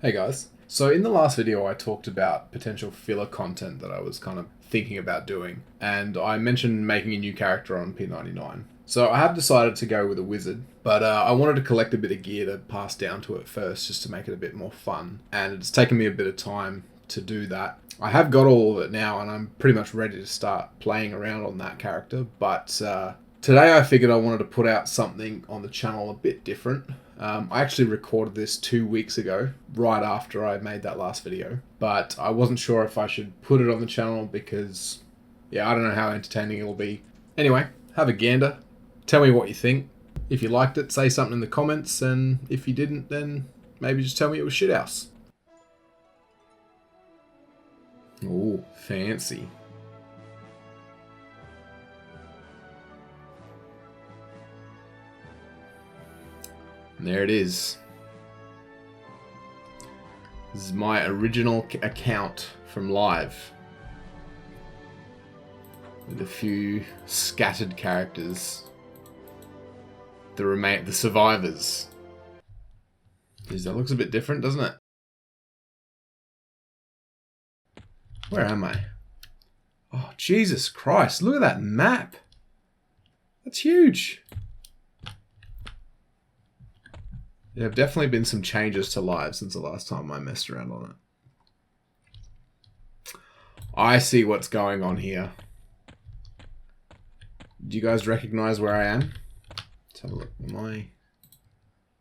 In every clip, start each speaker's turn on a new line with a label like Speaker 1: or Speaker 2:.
Speaker 1: Hey guys. So in the last video I talked about potential filler content that I was kind of thinking about doing, and I mentioned making a new character on P99. So I have decided to go with a wizard, but I wanted to collect a bit of gear to pass down to it first just to make it a bit more fun, and it's taken me a bit of time to do that. I have got all of it now and I'm pretty much ready to start playing around on that character, but today I figured I wanted to put out something on the channel a bit different. I actually recorded this 2 weeks ago, right after I made that last video, but I wasn't sure if I should put it on the channel because, yeah, I don't know how entertaining it'll be. Anyway, have a gander. Tell me what you think. If you liked it, say something in the comments, and if you didn't, then maybe just tell me it was shithouse. Ooh, fancy. And there it is. This is my original account from live, with a few scattered characters. The survivors. Jeez, that looks a bit different, doesn't it? Where am I? Oh, Jesus Christ, look at that map. That's huge. There have definitely been some changes to live since the last time I messed around on it. I see what's going on here. Do you guys recognize where I am? Let's have a look. My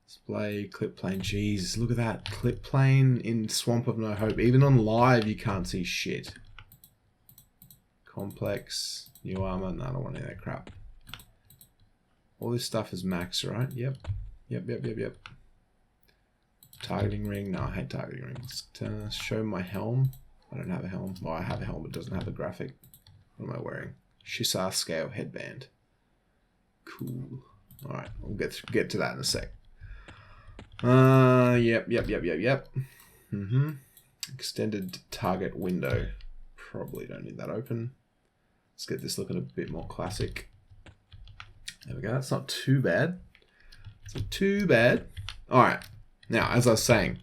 Speaker 1: display, clip plane. Jeez, look at that. Clip plane in Swamp of No Hope. Even on live, you can't see shit. Complex, new armor. No, I don't want any of that crap. All this stuff is max, right? Yep. Yep. Targeting ring. No, I hate targeting rings. Show my helm. I don't have a helm. Well, I have a helm, but it doesn't have a graphic. What am I wearing? Shisar scale headband. Cool. Alright, we'll get to that in a sec. Yep. Extended target window. Probably don't need that open. Let's get this looking a bit more classic. There we go. That's not too bad. It's not too bad. Alright. Now, as I was saying,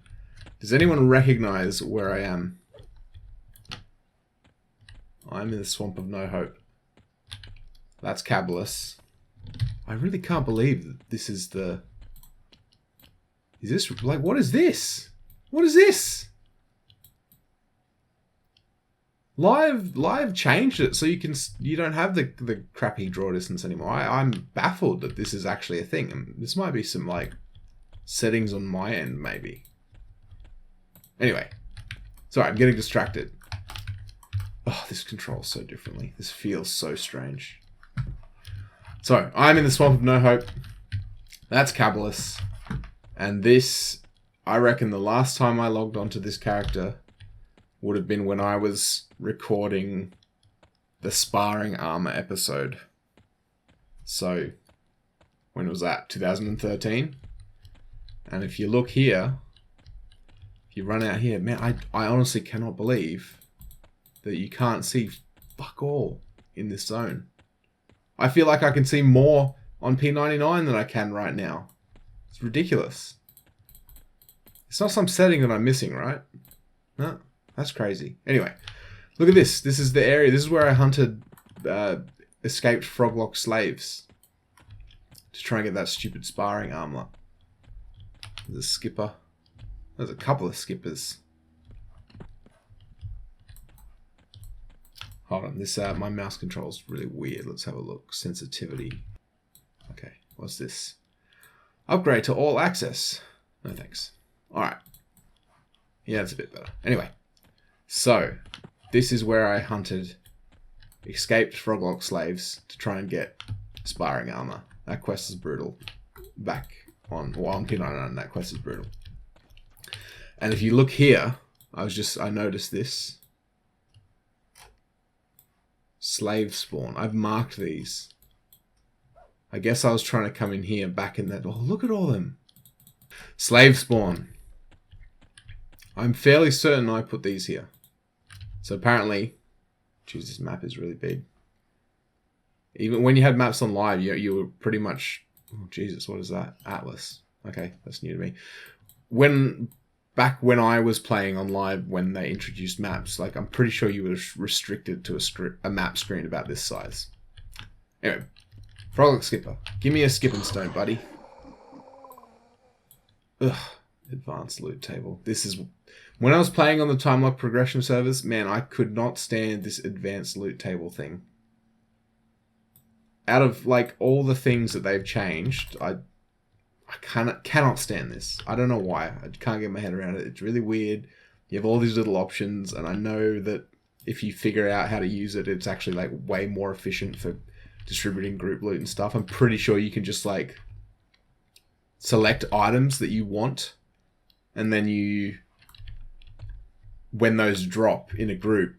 Speaker 1: does anyone recognize where I am? I'm in the Swamp of No Hope. That's Cabalus. I really can't believe that this is the... Is this... Like, what is this? What is this? Live changed it so you don't have the crappy draw distance anymore. I'm baffled that this is actually a thing. And this might be some, like, settings on my end, maybe. Anyway. Sorry, I'm getting distracted. Oh, this controls so differently. This feels so strange. So, I'm in the Swamp of No Hope. That's Cabalus. And this, I reckon the last time I logged onto this character would have been when I was recording the Sparring Armor episode. So, when was that? 2013? And if you look here, if you run out here, man, I honestly cannot believe that you can't see fuck all in this zone. I feel like I can see more on P99 than I can right now. It's ridiculous. It's not some setting that I'm missing, right? No, that's crazy. Anyway, look at this. This is the area. This is where I hunted escaped Froglock slaves to try and get that stupid sparring armor. There's a skipper. There's a couple of skippers. Hold on, this my mouse control's really weird. Let's have a look. Sensitivity. Okay, what's this? Upgrade to all access. No thanks. Alright. Yeah, that's a bit better. Anyway. So, this is where I hunted escaped Froglock slaves to try and get sparring armor. That quest is brutal. Back on P99, that quest is brutal. And if you look here, I noticed this. Slave spawn. I've marked these. I guess I was trying to come in here back in that. Oh, look at all them. Slave spawn. I'm fairly certain I put these here. So apparently, geez, this map is really big. Even when you had maps on live, you were pretty much. Oh Jesus, what is that? Atlas. Okay, that's new to me. When back when I was playing on live when they introduced maps, like I'm pretty sure you were restricted to a map screen about this size. Anyway, Froglock Skipper. Give me a skipping stone, buddy. Ugh. Advanced loot table. This is... When I was playing on the time lock progression servers, man, I could not stand this advanced loot table thing. Out of, like, all the things that they've changed, I cannot stand this. I don't know why. I can't get my head around it. It's really weird. You have all these little options, and I know that if you figure out how to use it, it's actually, like, way more efficient for distributing group loot and stuff. I'm pretty sure you can just, like, select items that you want, and then you... when those drop in a group,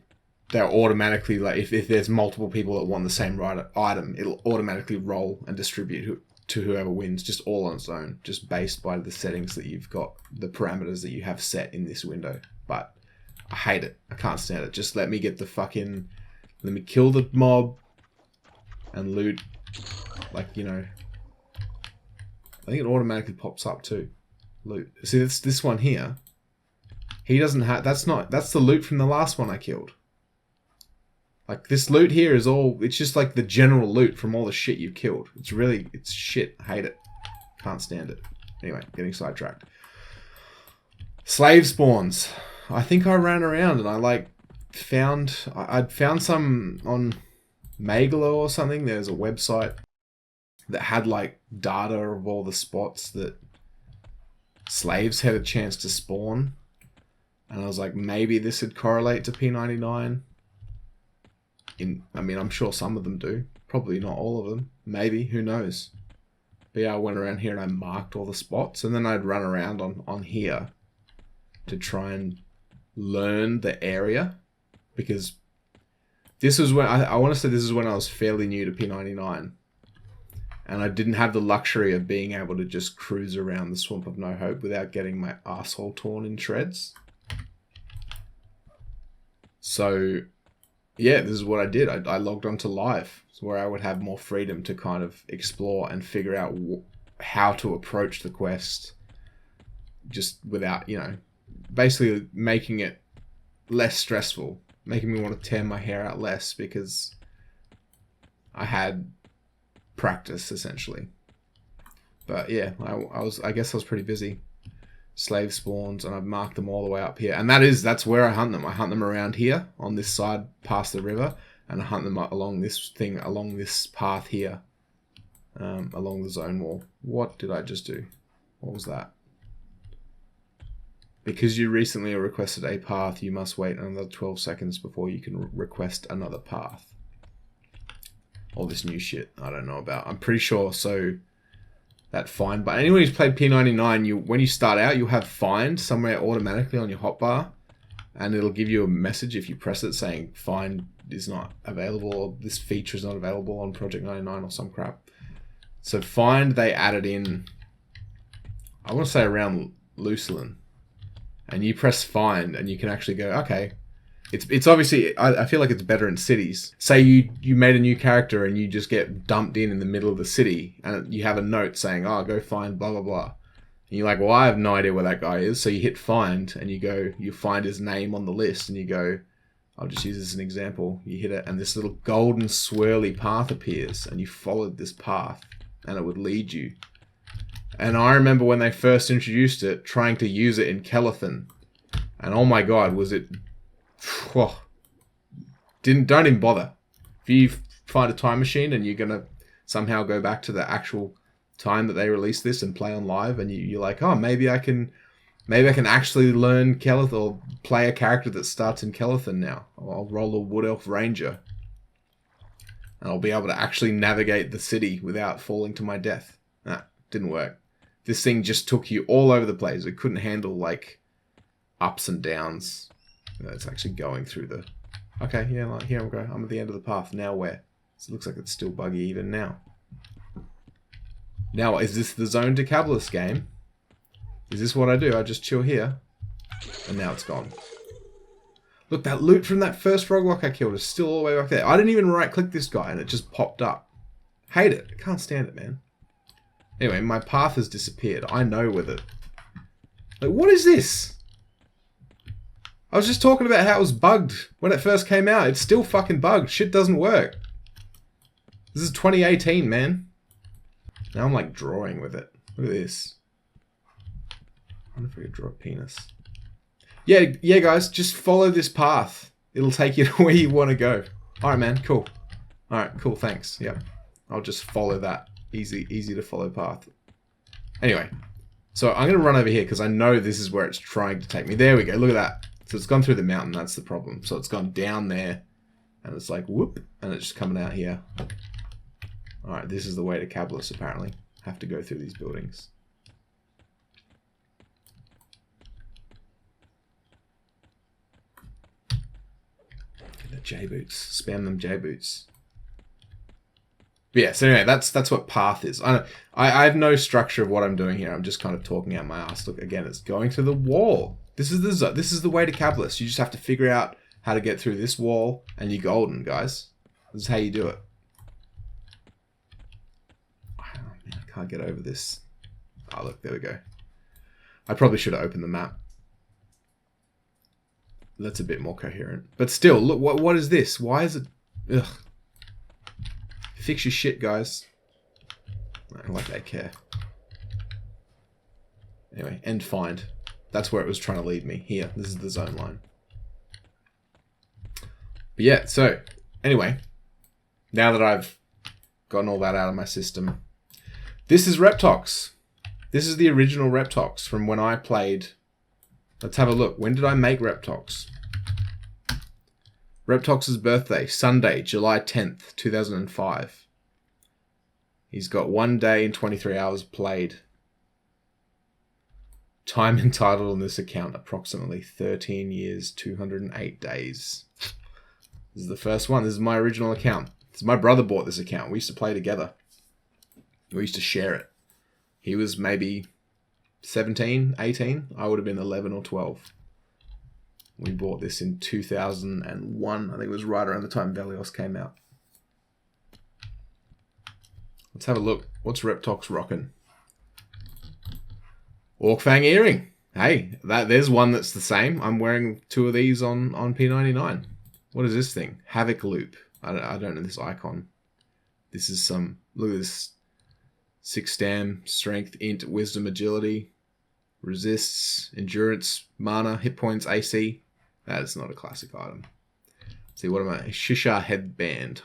Speaker 1: they'll automatically, like, if there's multiple people that want the same item, it'll automatically roll and distribute to whoever wins, just all on its own, just based by the settings that you've got, the parameters that you have set in this window. But I hate it. I can't stand it. Just let me get the fucking... Let me kill the mob and loot. Like, you know... I think it automatically pops up too. Loot. See, it's this one here. He doesn't have... That's the loot from the last one I killed. Like, this loot here is all... It's just like the general loot from all the shit you've killed. It's really... It's shit. I hate it. Can't stand it. Anyway, getting sidetracked. Slave spawns. I think I ran around and I, like, found... I'd found some on Megalo or something. There's a website that had, like, data of all the spots that slaves had a chance to spawn. And I was like, maybe this would correlate to P99. I mean, I'm sure some of them do. Probably not all of them. Maybe. Who knows? But yeah, I went around here and I marked all the spots. And then I'd run around on here to try and learn the area. Because this was when... I want to say this is when I was fairly new to P99. And I didn't have the luxury of being able to just cruise around the Swamp of No Hope without getting my asshole torn in shreds. So, yeah, this is what I did. I logged onto live, where I would have more freedom to kind of explore and figure out how to approach the quest, just without, you know, basically making it less stressful, making me want to tear my hair out less because I had practice essentially. But yeah, I guess I was pretty busy. Slave spawns, and I've marked them all the way up here, and that's where I hunt them. I hunt them around here on this side past the river, and I hunt them along this path here, along the zone wall. What did I just do? What was that? Because you recently requested a path, you must wait another 12 seconds before you can request another path. All this new shit I don't know about. I'm pretty sure, so that find button. Anyone who's played P99, when you start out, you'll have find somewhere automatically on your hotbar, and it'll give you a message if you press it saying find is not available, or this feature is not available on Project 99 or some crap. So find, they added in, I want to say around Lucerne, and you press find and you can actually go, okay. It's obviously, I feel like it's better in cities. Say you made a new character and you just get dumped in the middle of the city, and you have a note saying, oh, go find blah, blah, blah. And you're like, well, I have no idea where that guy is. So you hit find and you find his name on the list and you go, I'll just use this as an example. You hit it and this little golden swirly path appears, and you followed this path and it would lead you. And I remember when they first introduced it, trying to use it in Kellethan. And oh my God, was it... Whoa. Don't even bother. If you find a time machine and you're gonna somehow go back to the actual time that they released this and play on live, and you're like, oh, maybe I can actually learn Kellethan or play a character that starts in Kellethan now. I'll roll a Wood Elf Ranger, and I'll be able to actually navigate the city without falling to my death. Nah, didn't work. This thing just took you all over the place. It couldn't handle like ups and downs. It's actually going through the... Okay, yeah, like, here we go. I'm at the end of the path. Now where? So it looks like it's still buggy even now. Now, is this the Zone to Cabalist game? Is this what I do? I just chill here. And now it's gone. Look, that loot from that first Froglock I killed is still all the way back there. I didn't even right-click this guy and it just popped up. Hate it. I can't stand it, man. Anyway, my path has disappeared. I know with it. Like, what is this? I was just talking about how it was bugged when it first came out. It's still fucking bugged. Shit doesn't work. This is 2018, man. Now I'm like drawing with it. Look at this. I wonder if I could draw a penis. Yeah, guys, just follow this path. It'll take you to where you want to go. All right, man, cool. All right, cool, thanks. Yeah, I'll just follow that easy to follow path. Anyway, so I'm going to run over here because I know this is where it's trying to take me. There we go, look at that. So it's gone through the mountain, that's the problem. So it's gone down there, and it's like, whoop, and it's just coming out here. All right, this is the way to Cablis, apparently. Have to go through these buildings. The J-boots. Spam them J-boots. But yeah, so anyway, that's what path is. I have no structure of what I'm doing here. I'm just kind of talking out my ass. Look, again, it's going to the wall. This is the way to Cablis. You just have to figure out how to get through this wall, and you're golden, guys. This is how you do it. Oh, man, I can't get over this. Oh, look, there we go. I probably should have opened the map. That's a bit more coherent. But still, look, what is this? Why is it... Ugh. Fix your shit, guys. I don't like they care. Anyway, end find. That's where it was trying to lead me. Here, this is the zone line. But yeah, so, anyway. Now that I've gotten all that out of my system. This is Reptox. This is the original Reptox from when I played... Let's have a look. When did I make Reptox? Reptox's birthday, Sunday, July 10th, 2005. He's got 1 day and 23 hours played. Time entitled on this account, approximately 13 years, 208 days. This is the first one. This is my original account. My brother bought this account. We used to play together. We used to share it. He was maybe 17, 18. I would have been 11 or 12. We bought this in 2001. I think it was right around the time Velios came out. Let's have a look. What's Reptox rocking? Orcfang earring. Hey, there's one that's the same. I'm wearing 2 of these on P99. What is this thing? Havoc loop. I don't know this icon. This is some... Look at this. 6 stam, strength, int, wisdom, agility, resists, endurance, mana, hit points, AC. That is not a classic item. See, what am I? Shisha headband.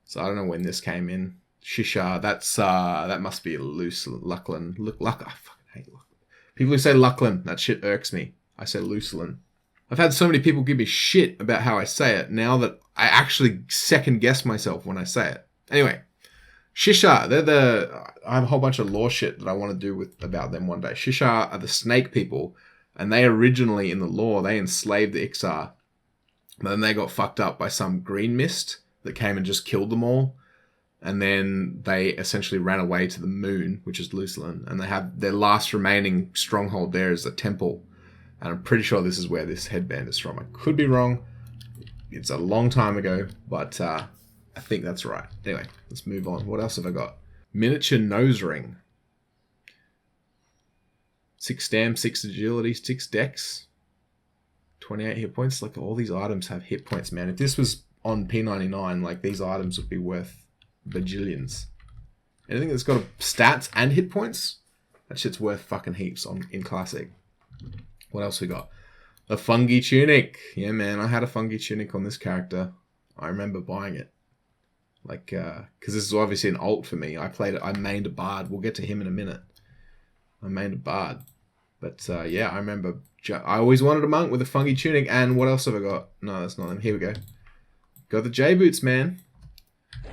Speaker 1: So I don't know when this came in. Shisha, that must be a loose Lucklin. Luck. I fucking hate Lucklin. People who say Lucklin, that shit irks me. I say Lucilin. I've had so many people give me shit about how I say it now that I actually second guess myself when I say it. Anyway. Shisha, I have a whole bunch of lore shit that I want to do about them one day. Shisha are the snake people, and they originally, in the lore, they enslaved the Ixar. But then they got fucked up by some green mist that came and just killed them all. And then they essentially ran away to the moon, which is Lucilin, and they have their last remaining stronghold there is a temple. And I'm pretty sure this is where this headband is from. I could be wrong. It's a long time ago, but... I think that's right. Anyway, let's move on. What else have I got? Miniature nose ring. 6 stam, 6 agility, 6 dex. 28 hit points. Like, all these items have hit points, man. If this was on P99, like, these items would be worth bajillions. Anything that's got stats and hit points, that shit's worth fucking heaps in Classic. What else we got? A fungi tunic. Yeah, man, I had a fungi tunic on this character. I remember buying it. Like, because this is obviously an alt for me. I mained a bard. We'll get to him in a minute. I mained a bard. But, yeah, I remember... I always wanted a monk with a fungi tunic. And what else have I got? No, that's not them. Here we go. Got the J-boots, man.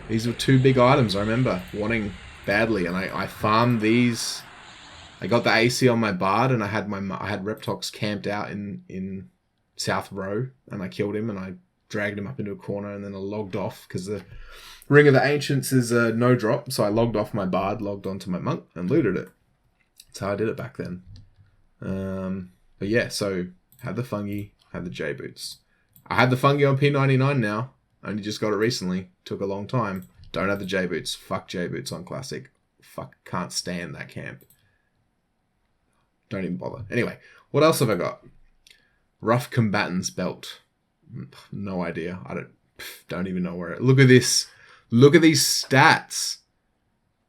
Speaker 1: These were 2 big items I remember wanting badly. And I farmed these. I got the AC on my bard. And I had Reptox camped out in South Row. And I killed him. And I dragged him up into a corner. And then I logged off. Because the... Ring of the Ancients is a no drop, so I logged off my bard, logged onto my monk, and looted it. That's how I did it back then. But yeah, so had the fungi, had the J-boots. I had the fungi on P99 now. Only just got it recently. Took a long time. Don't have the J-boots. Fuck J-boots on Classic. Fuck, can't stand that camp. Don't even bother. Anyway, what else have I got? Rough Combatant's Belt. No idea. I don't even know where it... Look at this. Look at these stats.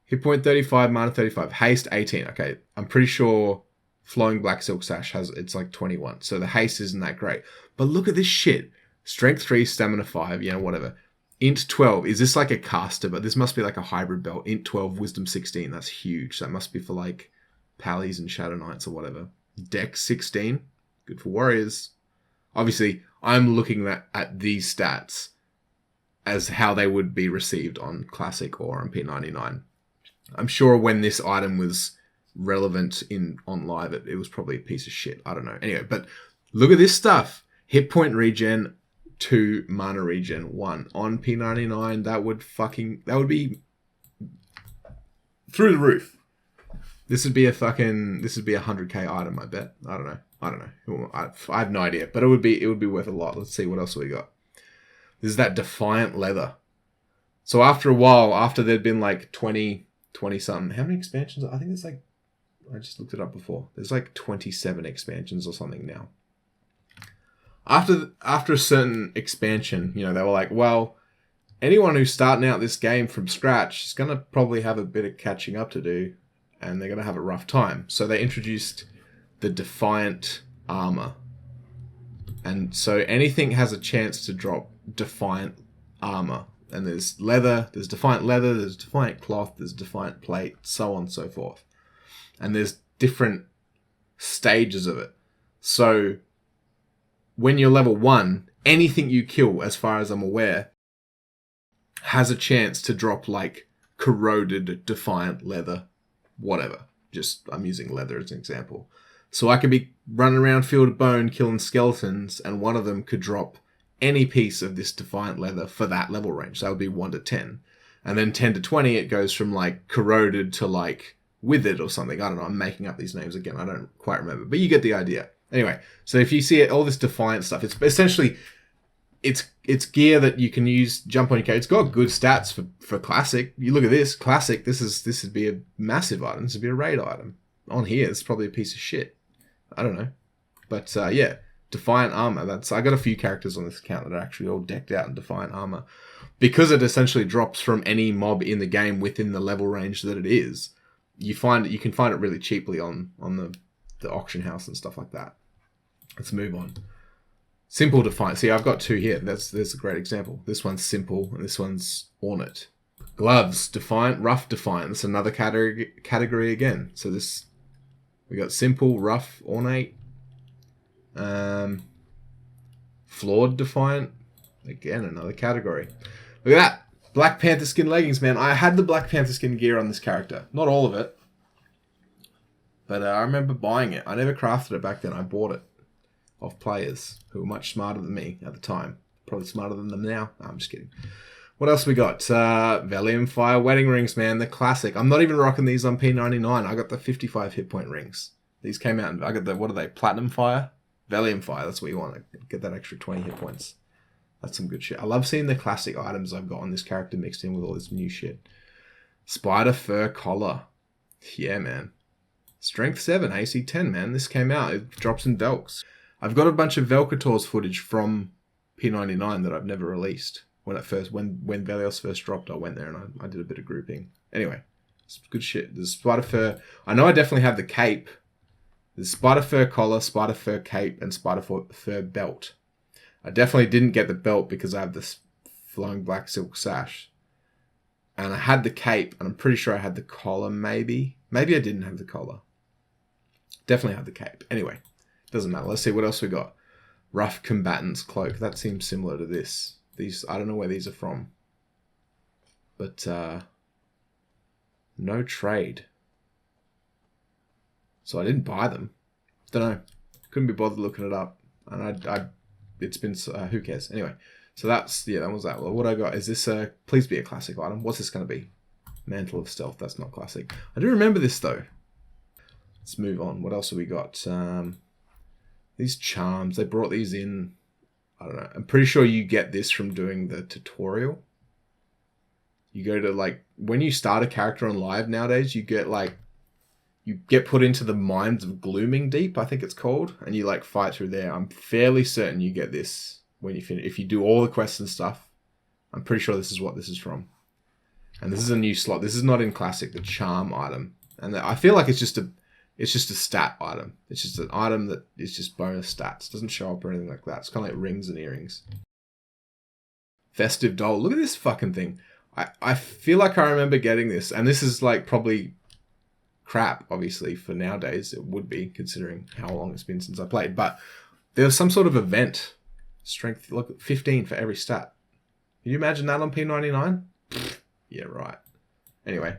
Speaker 1: Hit point 35, mana 35. Haste 18. Okay, I'm pretty sure Flowing Black Silk Sash it's like 21. So the haste isn't that great. But look at this shit. Strength 3, Stamina 5, whatever. Int 12. Is this like a caster? But this must be like a hybrid belt. Int 12, Wisdom 16. That's huge. That must be for like Pallies and Shadow Knights or whatever. Dex 16. Good for warriors. Obviously, I'm looking at these stats as how they would be received on Classic or on P99. I'm sure when this item was relevant on live, it was probably a piece of shit. I don't know. Anyway, but look at this stuff. Hit point regen 2, mana regen 1. On P99, that would be through the roof. This would be a 100k item, I bet. I don't know. I have no idea, but it would be worth a lot. Let's see what else we got. This is that Defiant leather. So after a while, after there'd been like 20 something, how many expansions? I think it's like, I just looked it up before. There's like 27 expansions or something now. After a certain expansion, they were like, well, anyone who's starting out this game from scratch is going to probably have a bit of catching up to do, and they're going to have a rough time. So they introduced the Defiant armor. And so anything has a chance to drop Defiant armor. And there's leather, there's Defiant leather, there's Defiant cloth, there's Defiant plate, so on and so forth. And there's different stages of it. So when you're level 1, anything you kill, as far as I'm aware, has a chance to drop like corroded Defiant leather, whatever. I'm using leather as an example. So I could be running around Field of Bone killing skeletons, and one of them could drop any piece of this Defiant leather for that level range. So that would be 1 to 10. And then 10 to 20, it goes from like corroded to like withered or something. I don't know. I'm making up these names again. I don't quite remember. But you get the idea. Anyway, so if you see all this Defiant stuff, it's essentially... It's gear that you can use, jump on your character. It's got good stats for Classic. You look at this, Classic, this would be a massive item. This would be a raid item. On here, it's probably a piece of shit. I don't know. But yeah, Defiant armor. I got a few characters on this account that are actually all decked out in Defiant armor. Because it essentially drops from any mob in the game within the level range that it is, you can find it really cheaply on the auction house and stuff like that. Let's move on. Simple Defiant. See, I've got 2 here. There's a great example. This one's simple, and this one's ornate. Gloves, Defiant, rough Defiant. That's another category again. So we got simple, rough, ornate. Flawed Defiant. Again, another category. Look at that. Black Panther skin leggings, man. I had the Black Panther skin gear on this character. Not all of it. But I remember buying it. I never crafted it back then. I bought it off players who were much smarter than me at the time. Probably smarter than them now. No, I'm just kidding. What else we got? Valium Fire wedding rings, man. The classic. I'm not even rocking these on P99. I got the 55 hit point rings. These came out and I got the, what are they? Platinum Fire? Valium Fire. That's what you want. Get that extra 20 hit points. That's some good shit. I love seeing the classic items I've got on this character mixed in with all this new shit. Spider Fur Collar. Yeah, man. Strength 7, AC 10, man. This came out. It drops in Velks. I've got a bunch of Velkator's footage from P99 that I've never released. When Velios first dropped, I went there and I did a bit of grouping. Anyway, it's good shit. There's Spider Fur. I know I definitely have the cape. There's Spider Fur Collar, Spider Fur Cape, and Spider Fur Belt. I definitely didn't get the belt because I have this Flowing Black Silk Sash. And I had the cape, and I'm pretty sure I had the collar, maybe. Maybe I didn't have the collar. Definitely had the cape. Anyway, doesn't matter. Let's see what else we got. Rough Combatant's Cloak. That seems similar to this. These, I don't know where these are from. But, no trade. So I didn't buy them. Don't know. Couldn't be bothered looking it up. And it's been, who cares? Anyway, so that was that. Well, what I got, is this, please be a classic item. What's this going to be? Mantle of Stealth. That's not classic. I do remember this, though. Let's move on. What else have we got? These charms. They brought these in. I don't know. I'm pretty sure you get this from doing the tutorial. You go to, like, when you start a character on live nowadays, you get you get put into the mines of Glooming Deep, I think it's called, and you like fight through there. I'm fairly certain you get this when you finish. If you do all the quests and stuff, I'm pretty sure this is what this is from. And this is a new slot. This is not in Classic, the charm item. And I feel like it's just a stat item. It's just an item that is just bonus stats. It doesn't show up or anything like that. It's kind of like rings and earrings. Festive doll. Look at this fucking thing. I feel like I remember getting this. And this is like probably crap, obviously, for nowadays. It would be, considering how long it's been since I played. But there was some sort of event. Strength, look, 15 for every stat. Can you imagine that on P99? Yeah, right. Anyway.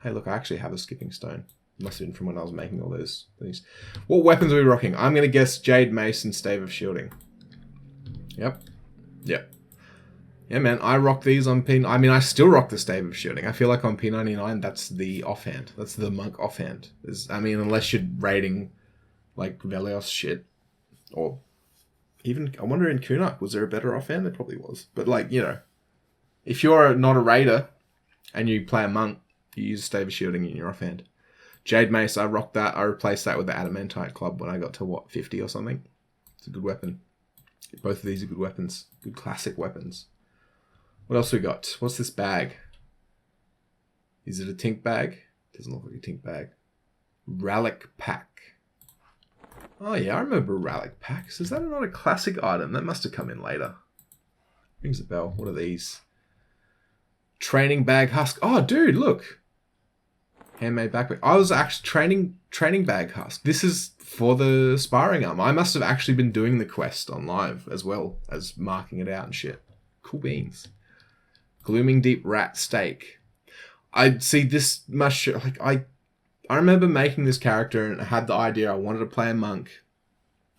Speaker 1: Hey, look, I actually have a skipping stone. Must have been from when I was making all those things. What weapons are we rocking? I'm going to guess Jade Mace and Stave of Shielding. Yep. Yep. Yeah, man, I rock these on P... I mean, I still rock the Stave of Shielding. I feel like on P99, that's the offhand. That's the monk offhand. I mean, unless you're raiding, like, Velios shit. Or even... I wonder in Kunuk, was there a better offhand? There probably was. But, like, you know, if you're not a raider and you play a monk, you use Stave of Shielding in your offhand. Jade Mace, I rocked that. I replaced that with the Adamantite Club when I got to, what, 50 or something? It's a good weapon. Both of these are good weapons. Good classic weapons. What else we got? What's this bag? Is it a tink bag? Doesn't look like a tink bag. Relic Pack. Oh yeah, I remember Relic Packs. Is that not a classic item? That must have come in later. Rings a bell. What are these? Training bag husk. Oh, dude, look. Handmade backpack. I was actually training bag husk. This is for the sparring arm. I must have actually been doing the quest on live as well as marking it out and shit. Cool beans. Glooming Deep Rat Steak. I see this much. Like I remember making this character and I had the idea I wanted to play a monk,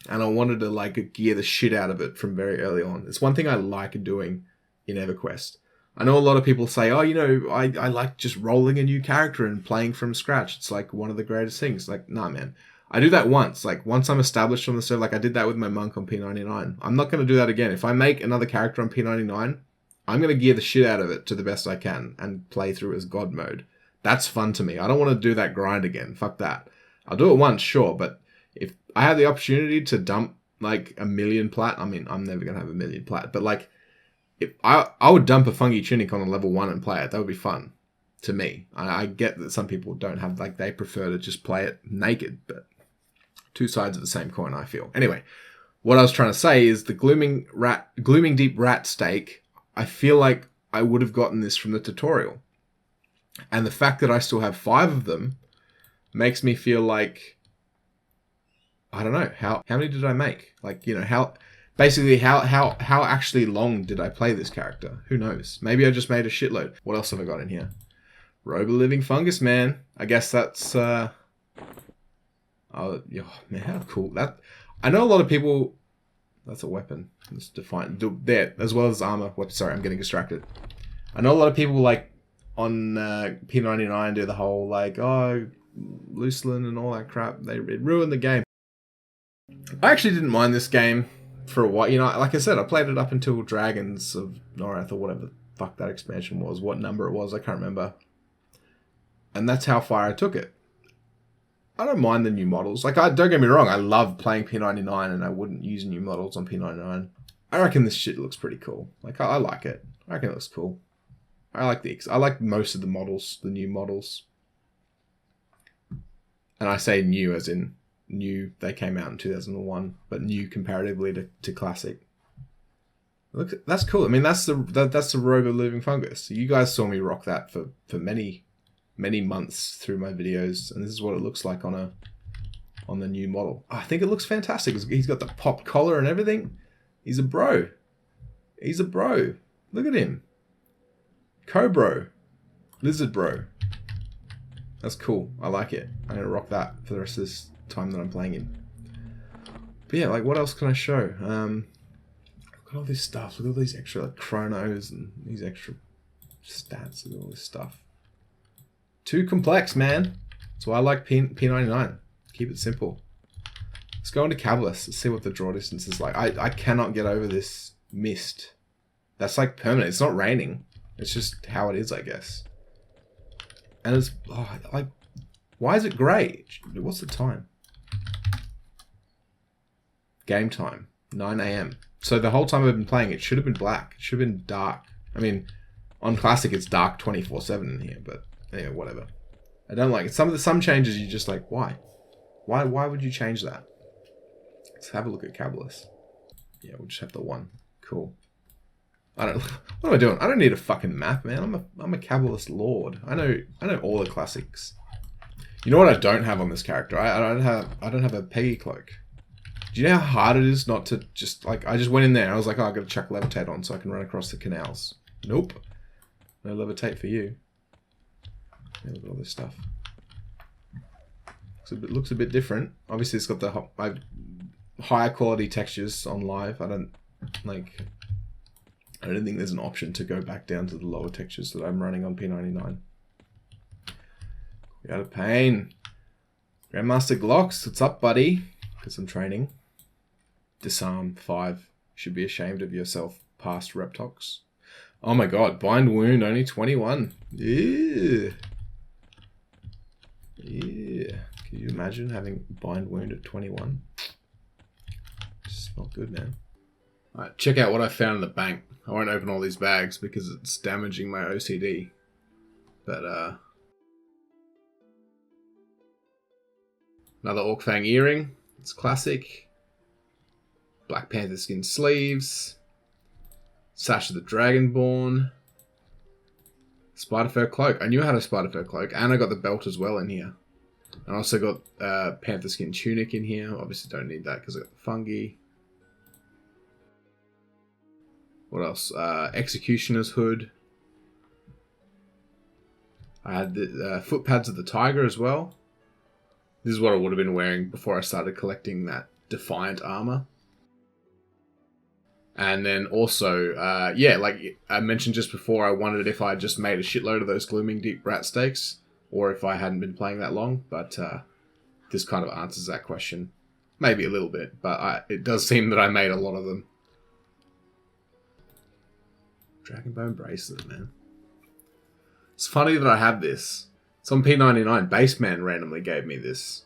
Speaker 1: and I wanted to like gear the shit out of it from very early on. It's one thing I like doing in EverQuest. I know a lot of people say, oh, you know, I like just rolling a new character and playing from scratch. It's like one of the greatest things. Like, nah, man. I do that once. Like, once I'm established on the server, like I did that with my monk on P99. I'm not going to do that again. If I make another character on P99, I'm going to gear the shit out of it to the best I can and play through as God mode. That's fun to me. I don't want to do that grind again. Fuck that. I'll do it once, sure. But if I have the opportunity to dump like 1,000,000 plat, I mean, I'm never going to have 1,000,000 plat. But like, if I would dump a fungi tunic on a level 1 and play it. That would be fun to me. I get that some people don't have, like, they prefer to just play it naked, but two sides of the same coin, I feel. Anyway, what I was trying to say is the Glooming Deep Rat Steak, I feel like I would have gotten this from the tutorial. And the fact that I still have 5 of them makes me feel like, I don't know, how many did I make? Like, you know, how actually long did I play this character? Who knows? Maybe I just made a shitload. What else have I got in here? Robe of Living Fungus, man. I guess that's oh man, how cool. That I know a lot of people. That's a weapon. It's Defiant. There, as well as armor. Whoops, sorry, I'm getting distracted. I know a lot of people like on P99 do the whole like, oh, Lucelyn and all that crap. It ruined the game. I actually didn't mind this game for a while. You know, like I said, I played it up until Dragons of Norath or whatever the fuck that expansion was. What number it was, I can't remember. And that's how far I took it. I don't mind the new models. Like, don't get me wrong, I love playing P99 and I wouldn't use new models on P99. I reckon this shit looks pretty cool. Like, I like it. I reckon it looks cool. I like most of the models, the new models. And I say new as in new, they came out in 2001, but new comparatively to classic. Look, that's cool. I mean, that's the Robe of Living Fungus. You guys saw me rock that for many months through my videos, and this is what it looks like on the new model. I think it looks fantastic. He's got the pop collar and everything. He's a bro. He's a bro. Look at him. Cobro. Lizard bro. That's cool. I like it. I'm gonna rock that for the rest of this time that I'm playing him. But yeah, like, what else can I show? Look at all this stuff. Look at all these extra like chronos and these extra stats and all this stuff. Too complex, man. That's why I like P99. Keep it simple. Let's go into Cabalist. Let's see what the draw distance is like. I cannot get over this mist. That's like permanent. It's not raining. It's just how it is, I guess. And it's like Why is it grey? What's the time? Game time. 9 a.m. So the whole time I've been playing, it should have been black. It should have been dark. I mean, on Classic, it's dark 24/7 in here, but yeah, whatever. I don't like it. Some changes, you're just like, why? Why would you change that? Let's have a look at Cabalus. Yeah, we'll just have the one. Cool. What am I doing? I don't need a fucking map, man. I'm a Cabalist lord. I know all the classics. You know what I don't have on this character? I don't have a Peggy cloak. Do you know how hard it is not to just like I just went in there and I was like, oh, I gotta chuck levitate on so I can run across the canals. Nope. No levitate for you. Yeah, look at all this stuff. Looks a bit different. Obviously it's got the higher quality textures on live. I don't think there's an option to go back down to the lower textures that I'm running on P99. We got a pain. Grandmaster Glocks, what's up, buddy? Because I'm training. Disarm 5. Should be ashamed of yourself, past Reptox. Oh my god, Bind Wound only 21. Yeah. Yeah. Can you imagine having Bind Wound at 21? It's not good, man. Alright, check out what I found in the bank. I won't open all these bags because it's damaging my OCD. But, another Orc Fang earring. It's classic. Black Panther skin sleeves. Sash of the Dragonborn. Spider Fur cloak. I knew I had a Spider Fur cloak, and I got the belt as well in here. And I also got Panther skin tunic in here. Obviously don't need that because I got the fungi. What else? Executioner's hood. I had the foot pads of the tiger as well. This is what I would have been wearing before I started collecting that Defiant armor. And then also, yeah, like I mentioned just before, I wondered if I just made a shitload of those Glooming Deep rat steaks, or if I hadn't been playing that long, but this kind of answers that question. Maybe a little bit, but it does seem that I made a lot of them. Dragonbone bracelet, man. It's funny that I have this. It's on P99. Baseman randomly gave me this.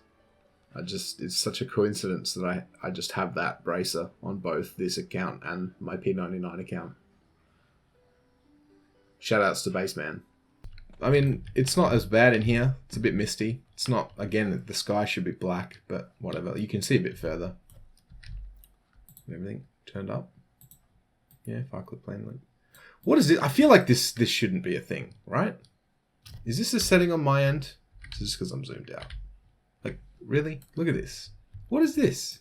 Speaker 1: It's such a coincidence that I just have that bracer on both this account and my P99 account. Shoutouts to Baseman. I mean, it's not as bad in here. It's a bit misty. It's not, again, the sky should be black, but whatever. You can see a bit further. Everything turned up. Yeah, fire clip plane loop. What is it? I feel like this shouldn't be a thing, right? Is this a setting on my end? Is this because I'm zoomed out? Like, really? Look at this. What is this?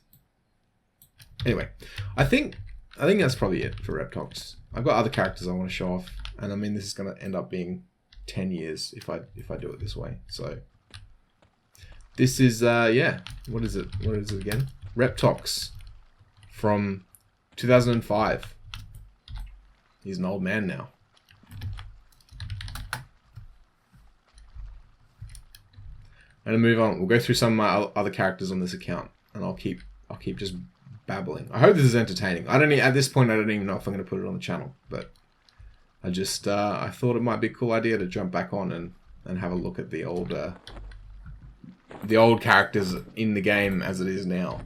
Speaker 1: Anyway, I think that's probably it for Reptox. I've got other characters I want to show off, and I mean this is going to end up being 10 years if I do it this way. So this is yeah. What is it? What is it again? Reptox from 2005. He's an old man now. I'm gonna move on. We'll go through some of my other characters on this account, and I'll keep just babbling. I hope this is entertaining. At this point I don't even know if I'm gonna put it on the channel, but I just I thought it might be a cool idea to jump back on and have a look at the old characters in the game as it is now.